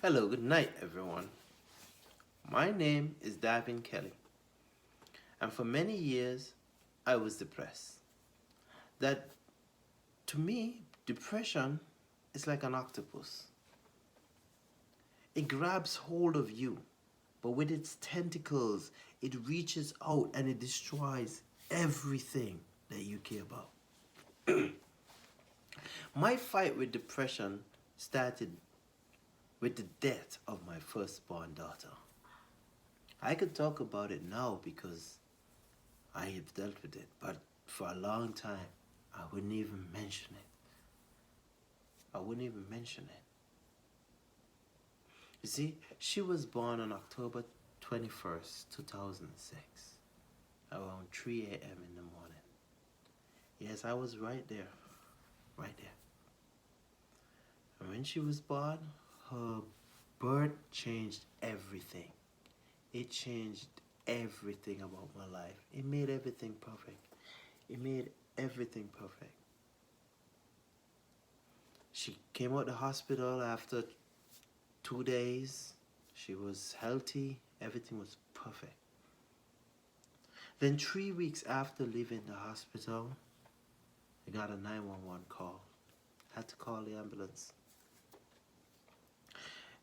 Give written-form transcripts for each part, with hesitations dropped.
Hello, good night, everyone. My name is Darvin Kelly, and for many years I was depressed. That to me, depression is like an octopus. It grabs hold of you, but with its tentacles, it reaches out and it destroys everything that you care about. My fight with depression started with the death of my firstborn daughter. I could talk about it now because I have dealt with it, but for a long time, I wouldn't even mention it. I wouldn't even mention it. You see, she was born on October 21st, 2006, around 3 a.m. in the morning. Yes, I was right there, right there. And when she was born, her birth changed everything. It changed everything about my life. It made everything perfect. It made everything perfect. She came out the hospital after 2 days. She was healthy. Everything was perfect. Then 3 weeks after leaving the hospital, I got a 911 call. Had to call the ambulance.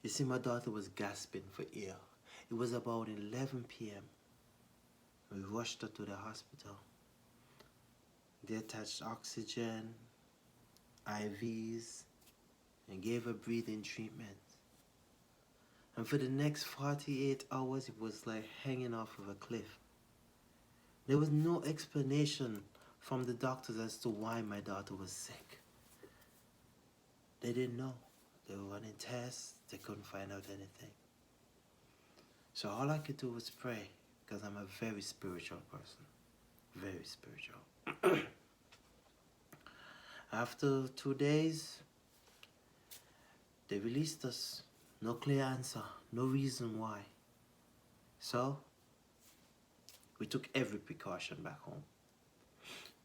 You see, my daughter was gasping for air. It was about 11 p.m. We rushed her to the hospital. They attached oxygen, IVs, and gave her breathing treatment. And for the next 48 hours, it was like hanging off of a cliff. There was no explanation from the doctors as to why my daughter was sick. They didn't know. They were running tests. They couldn't find out anything. So all I could do was pray, because I'm a very spiritual person. Very spiritual. After 2 days, they released us. No clear answer. No reason why. So, we took every precaution back home.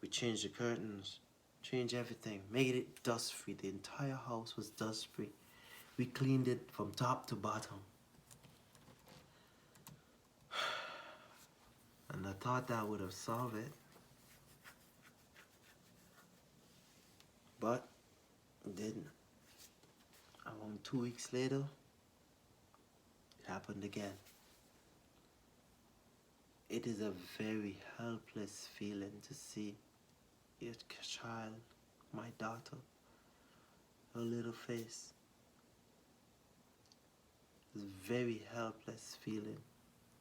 We changed the curtains, changed everything, made it dust-free. The entire house was dust-free. We cleaned it from top to bottom. And I thought that would have solved it. But it didn't. Around 2 weeks later, it happened again. It is a very helpless feeling to see your child, my daughter, her little face. It's a very helpless feeling,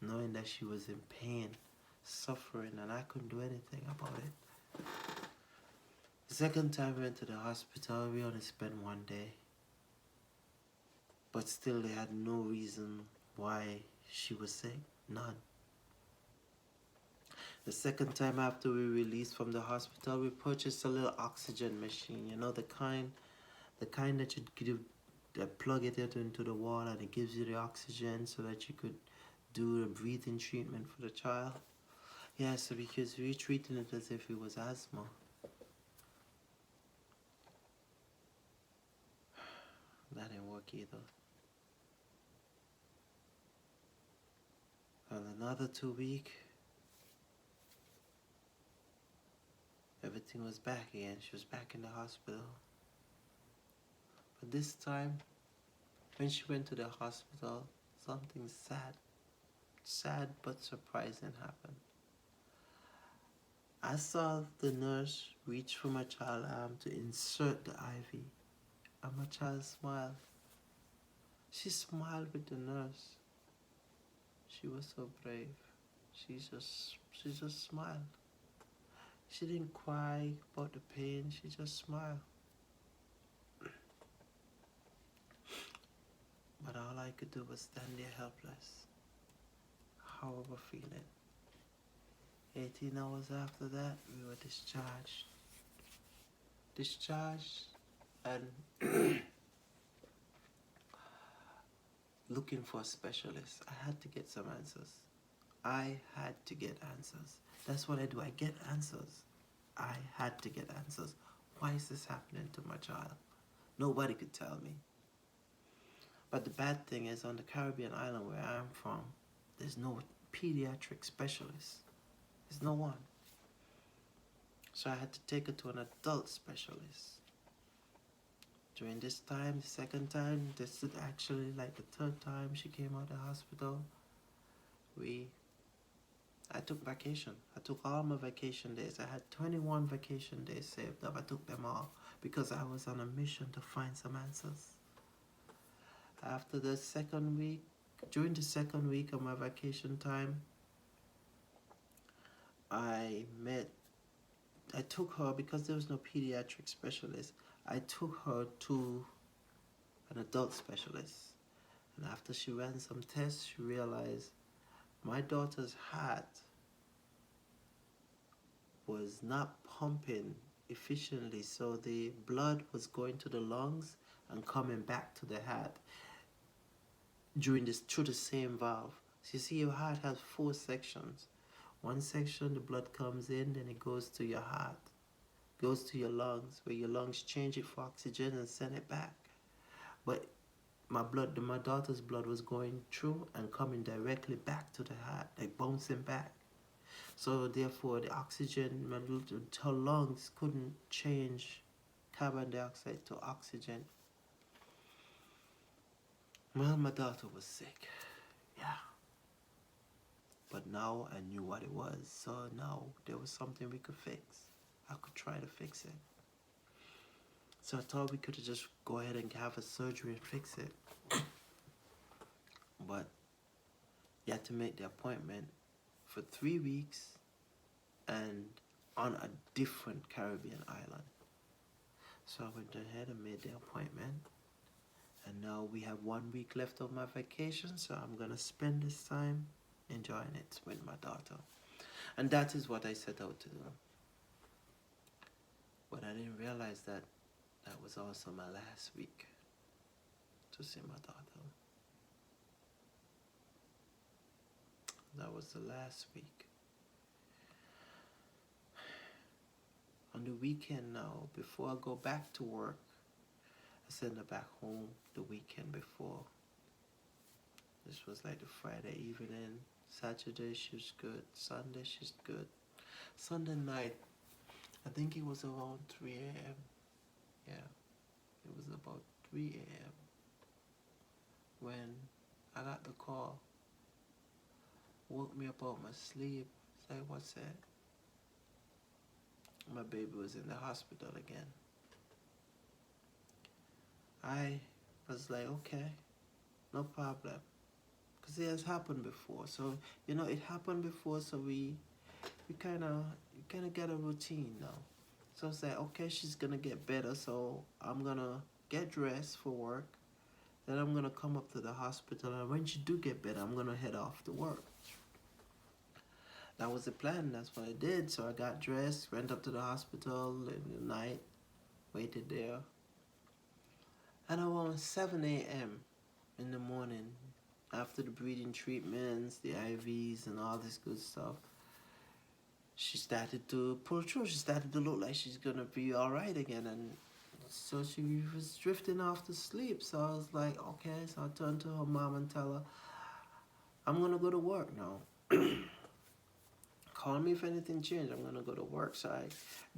knowing that she was in pain, suffering, and I couldn't do anything about it. The second time we went to the hospital, we only spent 1 day. But still, they had no reason why she was sick. None. The second time after we released from the hospital, we purchased a little oxygen machine. You know, the kind that you give, that plug it into the wall and it gives you the oxygen so that you could do a breathing treatment for the child. Yeah, so because we were treating it as if it was asthma. That didn't work either. And another 2 weeks, everything was back again. She was back in the hospital. But this time, when she went to the hospital, something sad but surprising happened. I saw the nurse reach for my child's arm to insert the IV, and my child smiled. She smiled with the nurse. She was so brave. She just smiled. She didn't cry about the pain, she just smiled. But all I could do was stand there helpless. However feeling. 18 hours after that, we were discharged. And looking for a specialist. I had to get some answers. I had to get answers. That's what I do. I get answers. I had to get answers. Why is this happening to my child? Nobody could tell me. But the bad thing is, on the Caribbean island where I'm from, there's no pediatric specialist. There's no one. So I had to take her to an adult specialist. During this time, the second time, this is actually like the third time she came out of the hospital, I took vacation. I took all my vacation days. I had 21 vacation days saved up. I took them all because I was on a mission to find some answers. After the second week, during the second week of my vacation time, I took her, because there was no pediatric specialist, I took her to an adult specialist. And after she ran some tests, she realized my daughter's heart was not pumping efficiently, so the blood was going to the lungs and coming back to the heart through the same valve. So you see, your heart has 4 sections. One section, the blood comes in, then it goes to your heart, goes to your lungs, where your lungs change it for oxygen and send it back. But my daughter's blood was going through and coming directly back to the heart, like bouncing back. So therefore, the oxygen, her lungs couldn't change carbon dioxide to oxygen. Well, my daughter was sick, yeah. But now I knew what it was, so now there was something we could fix. I could try to fix it. So I thought we could just go ahead and have a surgery and fix it. But you had to make the appointment for 3 weeks and on a different Caribbean island. So I went ahead and made the appointment. And now we have 1 week left of my vacation, so I'm gonna spend this time enjoying it with my daughter. And that is what I set out to do. But I didn't realize that that was also my last week to see my daughter. That was the last week. On the weekend now, before I go back to work, I send her back home the weekend before. This was like the Friday evening. Saturday she was good. Sunday she's good. Sunday night, I think it was around 3 a.m. Yeah, it was about 3 a.m. when I got the call. Woke me up out my sleep. Say, what's that? My baby was in the hospital again. I was like, okay, no problem. Because it has happened before. So, you know, it happened before, so we kind of get a routine now. So I was like, okay, she's going to get better, so I'm going to get dressed for work. Then I'm going to come up to the hospital, and when she do get better, I'm going to head off to work. That was the plan. That's what I did. So I got dressed, went up to the hospital in the night, waited there. And around 7 a.m. in the morning, after the breathing treatments, the IVs, and all this good stuff, she started to pull through. She started to look like she's going to be all right again. And so she was drifting off to sleep. So I was like, okay. So I turned to her mom and tell her, I'm going to go to work now. Call me if anything changed. I'm going to go to work. So I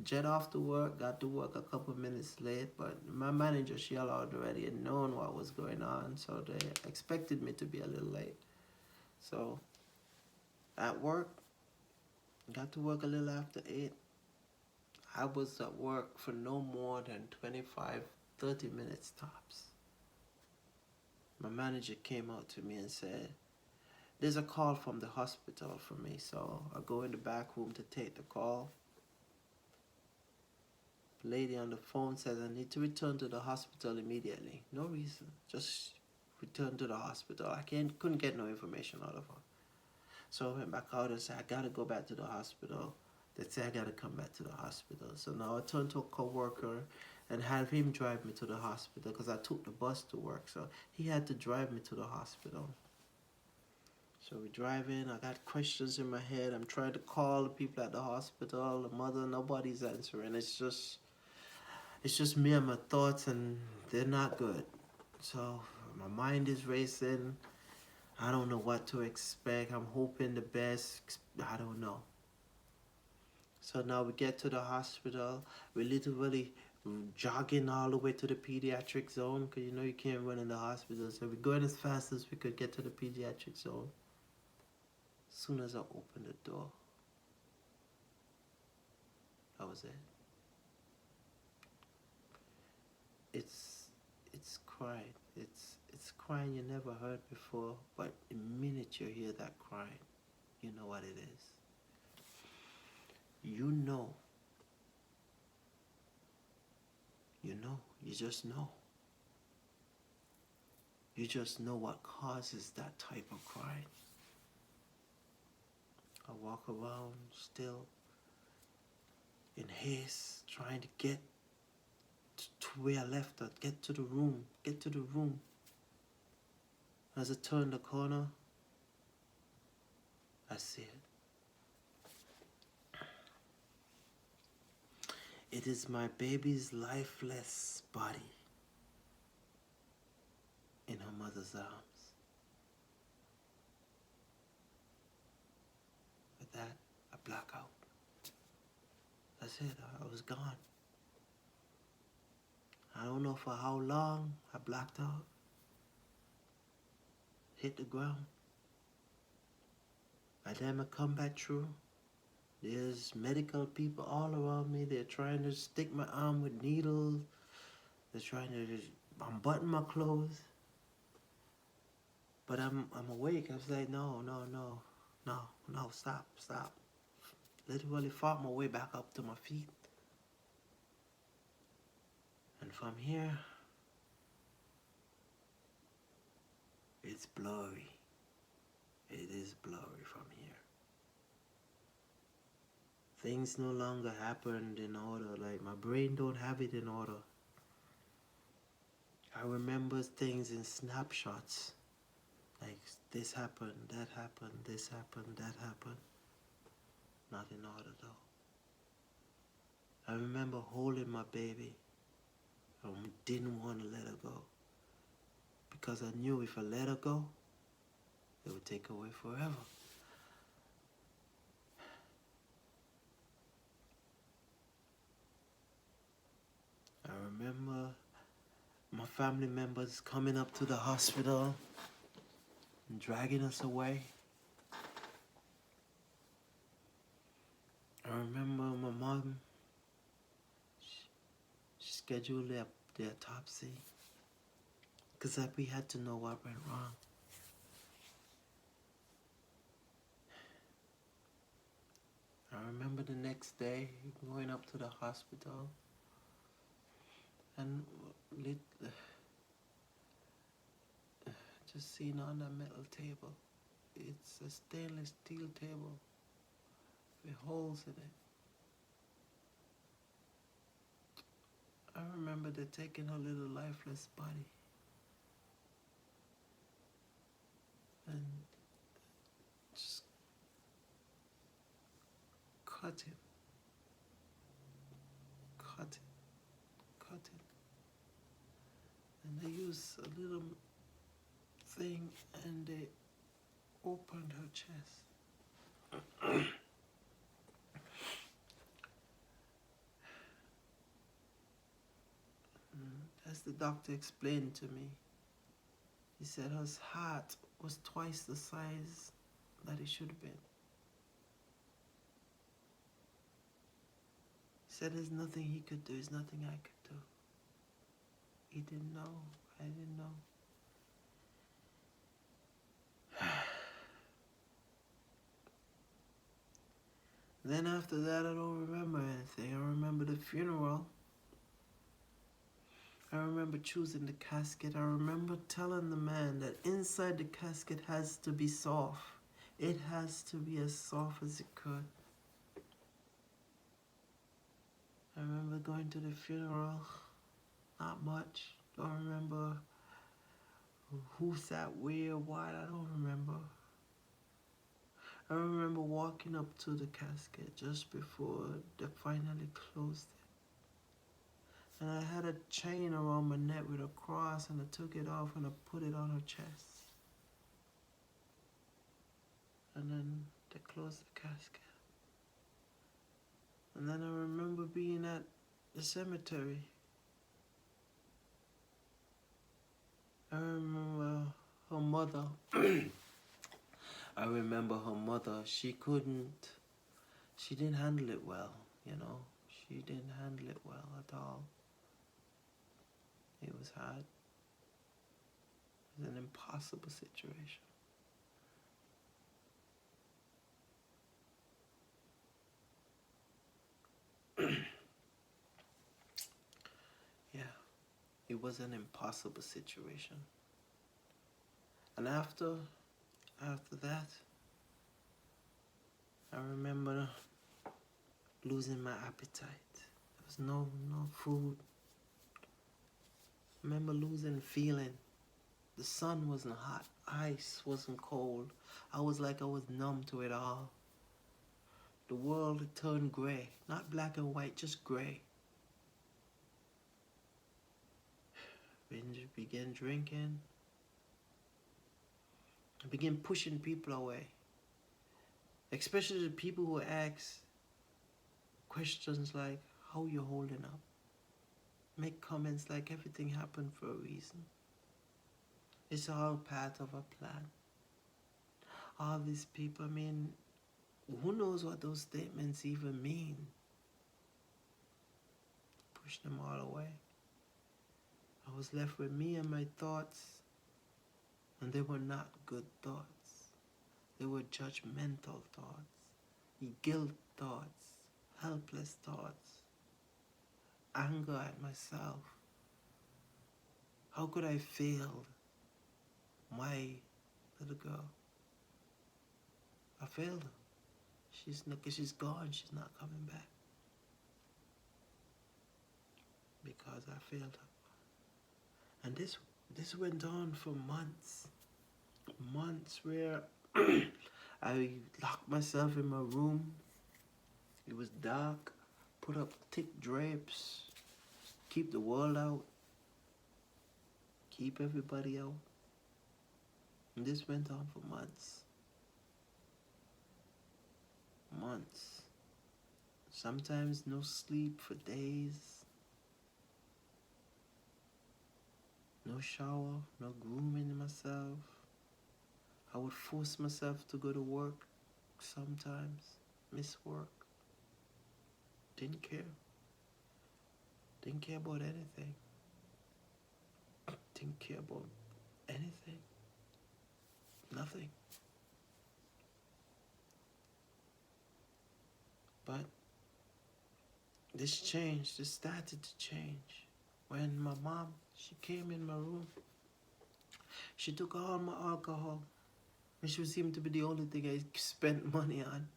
jet off to work, got to work a couple minutes late. But my manager, she had already known what was going on. So they expected me to be a little late. So at work, got to work a little after 8. I was at work for no more than 25, 30 minutes tops. My manager came out to me and said, there's a call from the hospital for me. So I go in the back room to take the call. The lady on the phone says I need to return to the hospital immediately. No reason, just return to the hospital. I couldn't get no information out of her. So I went back out and said, I gotta go back to the hospital. They said I gotta come back to the hospital. So now I turned to a co-worker and had him drive me to the hospital because I took the bus to work. So he had to drive me to the hospital. So we drive in, I got questions in my head. I'm trying to call the people at the hospital, the mother, nobody's answering. It's just me and my thoughts, and they're not good. So My mind is racing. I don't know what to expect. I'm hoping the best. I don't know. So now we get to the hospital. We literally jogging all the way to the pediatric zone because you know you can't run in the hospital. So we're going as fast as we could get to the pediatric zone. As soon as I opened the door, that was it. It's crying. It's crying you never heard before, but the minute you hear that crying, you know what it is. You know. You know. You just know. You just know what causes that type of crying. I walk around still in haste, trying to get to where I left her, get to the room. As I turn the corner, I see it. It is my baby's lifeless body in her mother's arms. With that, I black out. That's it, I was gone. I don't know for how long I blacked out. Hit the ground. By the time I come back through, there's medical people all around me. They're trying to stick my arm with needles. They're trying to unbutton my clothes. But I'm awake. I was like, no, stop. Literally fought my way back up to my feet. And from here, it's blurry. It is blurry from here. Things no longer happened in order. Like my brain don't have it in order. I remember things in snapshots. Like this happened, that happened, this happened, that happened. Not in order though. I remember holding my baby and didn't want to let her go. Because I knew if I let her go, it would take her away forever. I remember my family members coming up to the hospital and dragging us away. I remember my mom, she scheduled the autopsy because we had to know what went wrong. I remember the next day going up to the hospital and just seeing on that metal table. It's a stainless steel table with holes in it. I remember they're taking her little lifeless body and just cut it. And they used a little thing and they opened her chest. As the doctor explained to me, he said her heart was twice the size that it should have been. He said there's nothing he could do, there's nothing I could do. He didn't know, I didn't know. Then after that, I don't remember anything. I remember the funeral. I remember choosing the casket. I remember telling the man that inside the casket has to be soft. It has to be as soft as it could. I remember going to the funeral. Not much. Don't remember who sat where, what. I don't remember. I remember walking up to the casket just before they finally closed And I had a chain around my neck with a cross, and I took it off and I put it on her chest. And then they closed the casket. And then I remember being at the cemetery. I remember her mother. I remember her mother. She didn't handle it well, you know. She didn't handle it well at all. It was hard. It was an impossible situation. Yeah, it was an impossible situation. And after that, I remember losing my appetite. There was no food. I remember losing feeling. The sun wasn't hot. Ice wasn't cold. I was numb to it all. The world had turned gray. Not black and white, just gray. Began drinking. I began pushing people away. Especially the people who ask questions like, how you holding up? Make comments like everything happened for a reason. It's all part of a plan. All these people, I mean, who knows what those statements even mean? Push them all away. I was left with me and my thoughts, and they were not good thoughts. They were judgmental thoughts, guilt thoughts, helpless thoughts, anger at myself. How could I fail my little girl? I failed her. She's gone. She's not coming back. Because I failed her. And this went on for months. Months where I locked myself in my room. It was dark. Put up thick drapes. Keep the world out. Keep everybody out. And this went on for months. Months. Sometimes no sleep for days. No shower, no grooming myself. I would force myself to go to work sometimes. Miss work. Didn't care. Didn't care about anything. Didn't care about anything. Nothing. But this changed. This started to change when my mom, she came in my room. She took all my alcohol, which seemed to be the only thing I spent money on,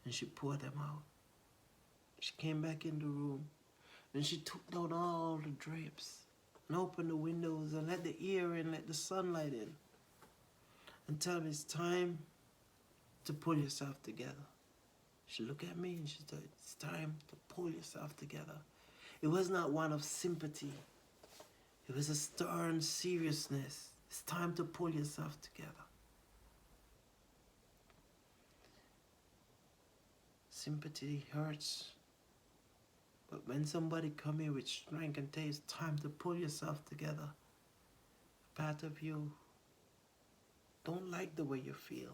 and she poured them out. She came back in the room, and she took down all the drapes and opened the windows and let the air in, let the sunlight in, and tell me it's time to pull yourself together. She looked at me and she said, it's time to pull yourself together. It was not one of sympathy. It was a stern seriousness. It's time to pull yourself together. Sympathy hurts. But when somebody come here with strength and tell you it's time to pull yourself together, part of you don't like the way you feel.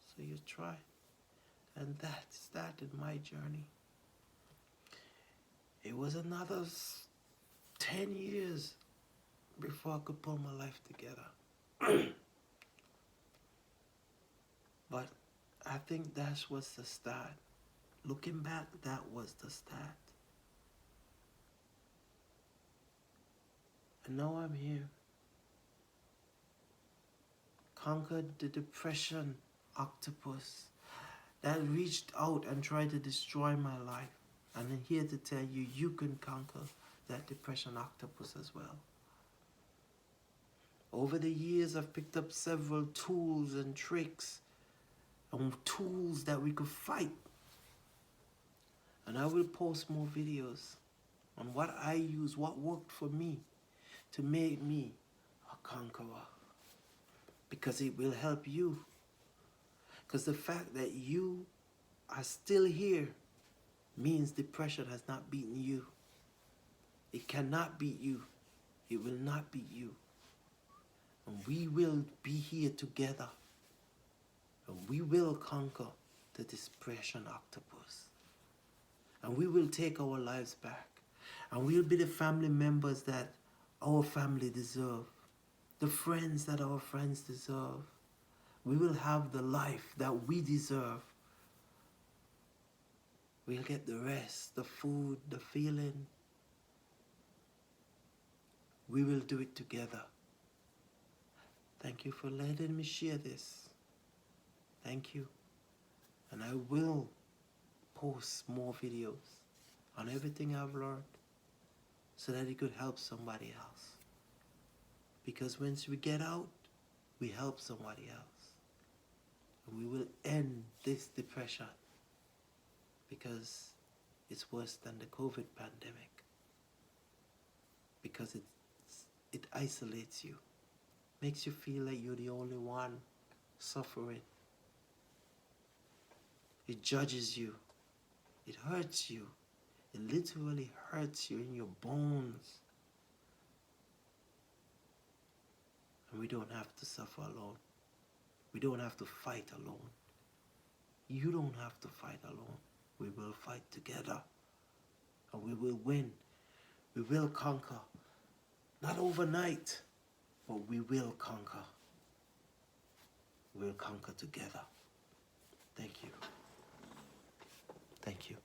So you try. And that started my journey. It was another 10 years before I could pull my life together. But I think that was the start. Looking back, that was the start. And now I'm here. Conquered the depression, Octopus, that reached out and tried to destroy my life. And I'm here to tell you, you can conquer that depression, Octopus, as well. Over the years, I've picked up several tools and tricks and tools that we could fight. And I will post more videos on what I use, what worked for me to make me a conqueror. Because it will help you. Because the fact that you are still here means depression has not beaten you. It cannot beat you. It will not beat you. And we will be here together. And we will conquer the depression octopus. And we will take our lives back. And we'll be the family members that our family deserve. The friends that our friends deserve. We will have the life that we deserve. We'll get the rest, the food, the feeling. We will do it together. Thank you for letting me share this. Thank you. And I will post more videos on everything I've learned so that it could help somebody else. Because once we get out, we help somebody else. And we will end this depression because it's worse than the COVID pandemic. Because it isolates you. Makes you feel like you're the only one suffering. It judges you. It hurts you. It literally hurts you in your bones. And we don't have to suffer alone. We don't have to fight alone. You don't have to fight alone. We will fight together. And we will win. We will conquer. Not overnight, but we will conquer. We'll conquer together. Thank you. Thank you.